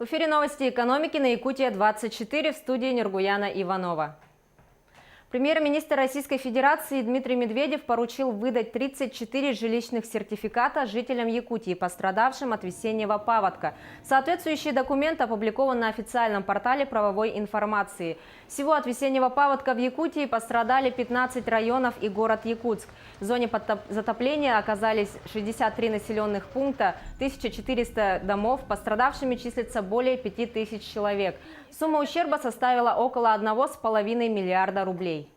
В эфире новости экономики на Якутия-24, в студии Нургуяна Иванова. Премьер-министр Российской Федерации Дмитрий Медведев поручил выдать 34 жилищных сертификата жителям Якутии, пострадавшим от весеннего паводка. Соответствующий документ опубликован на официальном портале правовой информации. Всего от весеннего паводка в Якутии пострадали 15 районов и город Якутск. В зоне затопления оказались 63 населенных пункта, 1400 домов, пострадавшими числится более 5000 человек. Сумма ущерба составила около 1,5 миллиарда рублей.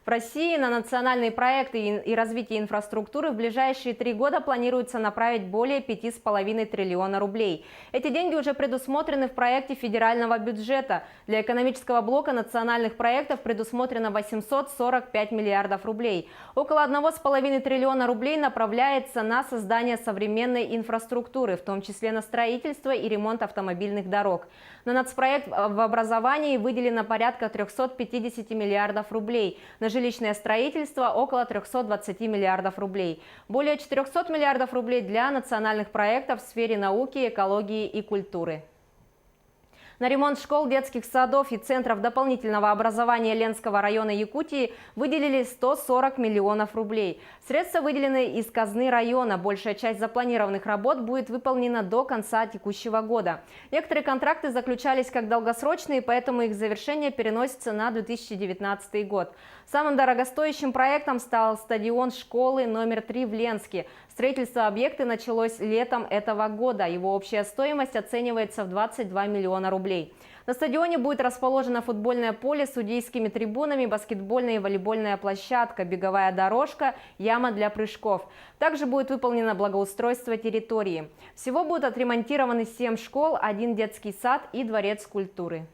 В России на национальные проекты и развитие инфраструктуры в ближайшие 3 года планируется направить более 5,5 триллиона рублей. Эти деньги уже предусмотрены в проекте федерального бюджета. Для экономического блока национальных проектов предусмотрено 845 миллиардов рублей. Около 1,5 триллиона рублей направляется на создание современной инфраструктуры, в том числе на строительство и ремонт автомобильных дорог. На нацпроект в образовании выделено порядка 350 миллиардов рублей. На жилищное строительство около 320 миллиардов рублей. Более 400 миллиардов рублей для национальных проектов в сфере науки, экологии и культуры. На ремонт школ, детских садов и центров дополнительного образования Ленского района Якутии выделили 140 миллионов рублей. Средства выделены из казны района. Большая часть запланированных работ будет выполнена до конца текущего года. Некоторые контракты заключались как долгосрочные, поэтому их завершение переносится на 2019 год. Самым дорогостоящим проектом стал стадион школы номер 3 в Ленске. Строительство объекта началось летом этого года. Его общая стоимость оценивается в 22 миллиона рублей. На стадионе будет расположено футбольное поле с судейскими трибунами, баскетбольная и волейбольная площадка, беговая дорожка, яма для прыжков. Также будет выполнено благоустройство территории. Всего будут отремонтированы 7 школ, 1 детский сад и дворец культуры.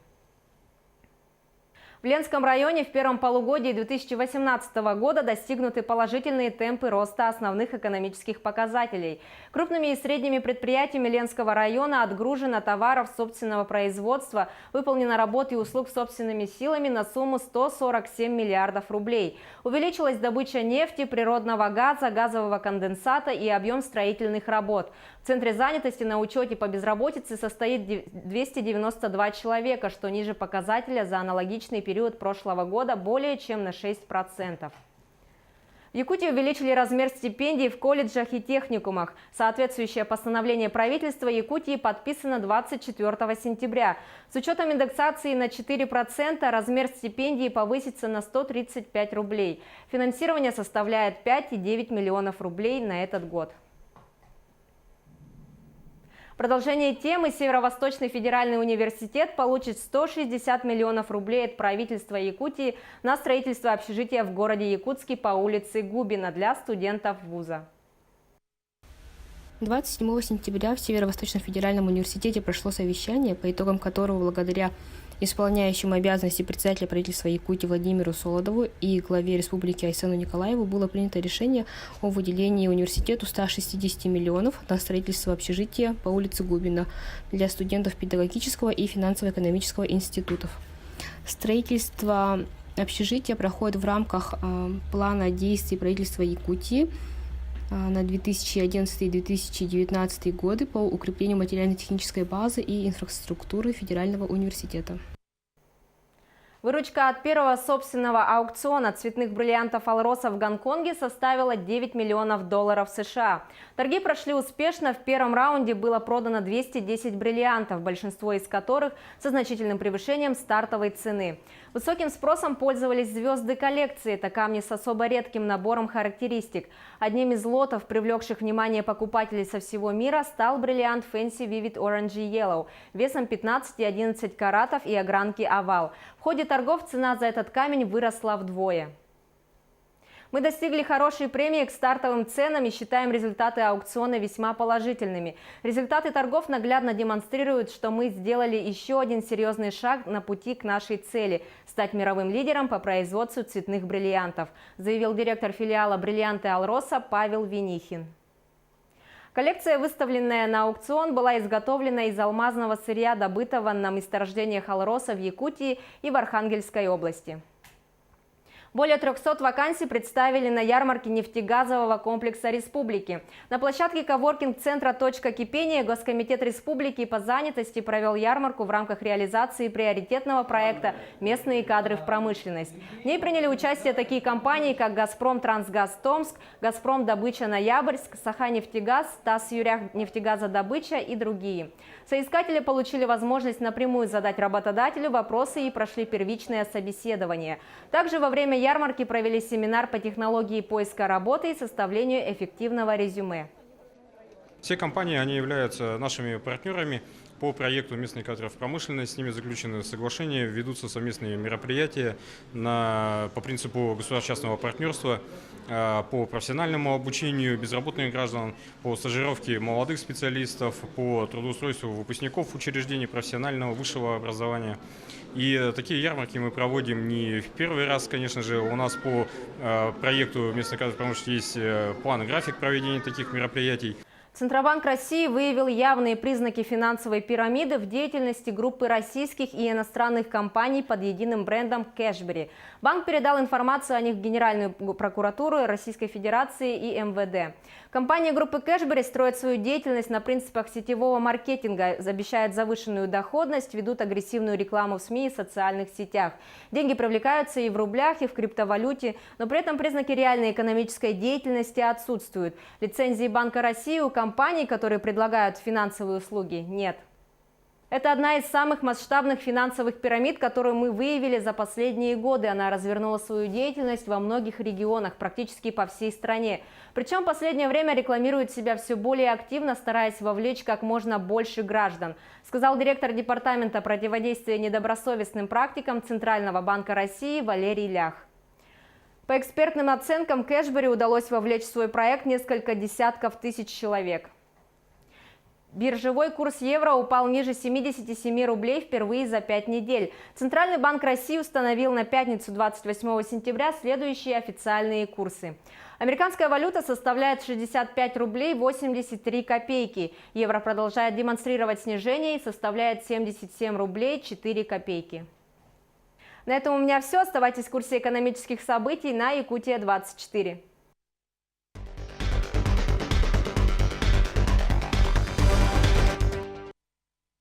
В Ленском районе в первом полугодии 2018 года достигнуты положительные темпы роста основных экономических показателей. Крупными и средними предприятиями Ленского района отгружено товаров собственного производства, выполнено работ и услуг собственными силами на сумму 147 миллиардов рублей. Увеличилась добыча нефти, природного газа, газового конденсата и объем строительных работ. В Центре занятости на учете по безработице состоит 292 человека, что ниже показателя за аналогичный период прошлого года более чем на 6%. В Якутии увеличили размер стипендий в колледжах и техникумах. Соответствующее постановление правительства Якутии подписано 24 сентября. С учетом индексации на 4% размер стипендии повысится на 135 рублей. Финансирование составляет 5,9 миллионов рублей на этот год. Продолжение темы: Северо-Восточный федеральный университет получит 160 миллионов рублей от правительства Якутии на строительство общежития в городе Якутске по улице Губина для студентов вуза. 27 сентября в Северо-Восточном федеральном университете прошло совещание, по итогам которого благодаря исполняющему обязанности председателя правительства Якутии Владимиру Солодову и главе республики Айсену Николаеву было принято решение о выделении университету 160 миллионов на строительство общежития по улице Губина для студентов педагогического и финансово-экономического институтов. Строительство общежития проходит в рамках плана действий правительства Якутии на 2011-2019 годы по укреплению материально-технической базы и инфраструктуры Федерального университета. Выручка от первого собственного аукциона цветных бриллиантов Алроса в Гонконге составила 9 миллионов долларов США. Торги прошли успешно. В первом раунде было продано 210 бриллиантов, большинство из которых со значительным превышением стартовой цены. Высоким спросом пользовались звезды коллекции. Это камни с особо редким набором характеристик. Одним из лотов, привлекших внимание покупателей со всего мира, стал бриллиант Fancy Vivid Orangey Yellow весом 15 и 11 каратов и огранки овал. В ходе торгов цена за этот камень выросла вдвое. Мы достигли хорошей премии к стартовым ценам и считаем результаты аукциона весьма положительными. Результаты торгов наглядно демонстрируют, что мы сделали еще один серьезный шаг на пути к нашей цели – стать мировым лидером по производству цветных бриллиантов, заявил директор филиала «Бриллианты Алроса» Павел Винихин. Коллекция, выставленная на аукцион, была изготовлена из алмазного сырья, добытого на месторождениях Алроса в Якутии и в Архангельской области. Более 300 вакансий представили на ярмарке нефтегазового комплекса республики. На площадке коворкинг-центра «Точка кипения» Госкомитет республики по занятости провел ярмарку в рамках реализации приоритетного проекта «Местные кадры в промышленность». В ней приняли участие такие компании, как «Газпром Трансгаз Томск», «Газпром Добыча Ноябрьск», «Саханефтегаз», «ТАСС-Юрях Нефтегазодобыча» и другие. Соискатели получили возможность напрямую задать работодателю вопросы и прошли первичное собеседование. Также во время ярмарки провели семинар по технологии поиска работы и составлению эффективного резюме. Все компании, они являются нашими партнерами по проекту «Местные кадры в промышленность». С ними заключены соглашения, ведутся совместные мероприятия по принципу государственно-частного партнерства, по профессиональному обучению безработных граждан, по стажировке молодых специалистов, по трудоустройству выпускников учреждений профессионального высшего образования. И такие ярмарки мы проводим не в первый раз, конечно же. У нас по проекту «Местные кадры в промышленности» есть план и график проведения таких мероприятий. Центробанк России выявил явные признаки финансовой пирамиды в деятельности группы российских и иностранных компаний под единым брендом «Кэшбери». Банк передал информацию о них в Генеральную прокуратуру Российской Федерации и МВД. Компания группы «Кэшбери» строит свою деятельность на принципах сетевого маркетинга, обещает завышенную доходность, ведут агрессивную рекламу в СМИ и социальных сетях. Деньги привлекаются и в рублях, и в криптовалюте, но при этом признаки реальной экономической деятельности отсутствуют. Лицензии Банка России у компаний, которые предлагают финансовые услуги, нет. Это одна из самых масштабных финансовых пирамид, которую мы выявили за последние годы. Она развернула свою деятельность во многих регионах, практически по всей стране. Причем в последнее время рекламирует себя все более активно, стараясь вовлечь как можно больше граждан, сказал директор Департамента противодействия недобросовестным практикам Центрального банка России Валерий Лях. По экспертным оценкам, Кэшбери удалось вовлечь в свой проект несколько десятков тысяч человек. Биржевой курс евро упал ниже 77 рублей впервые за 5 недель. Центральный банк России установил на пятницу 28 сентября следующие официальные курсы. Американская валюта составляет 65 рублей 83 копейки. Евро продолжает демонстрировать снижение и составляет 77 рублей 4 копейки. На этом у меня все. Оставайтесь в курсе экономических событий на Якутия 24.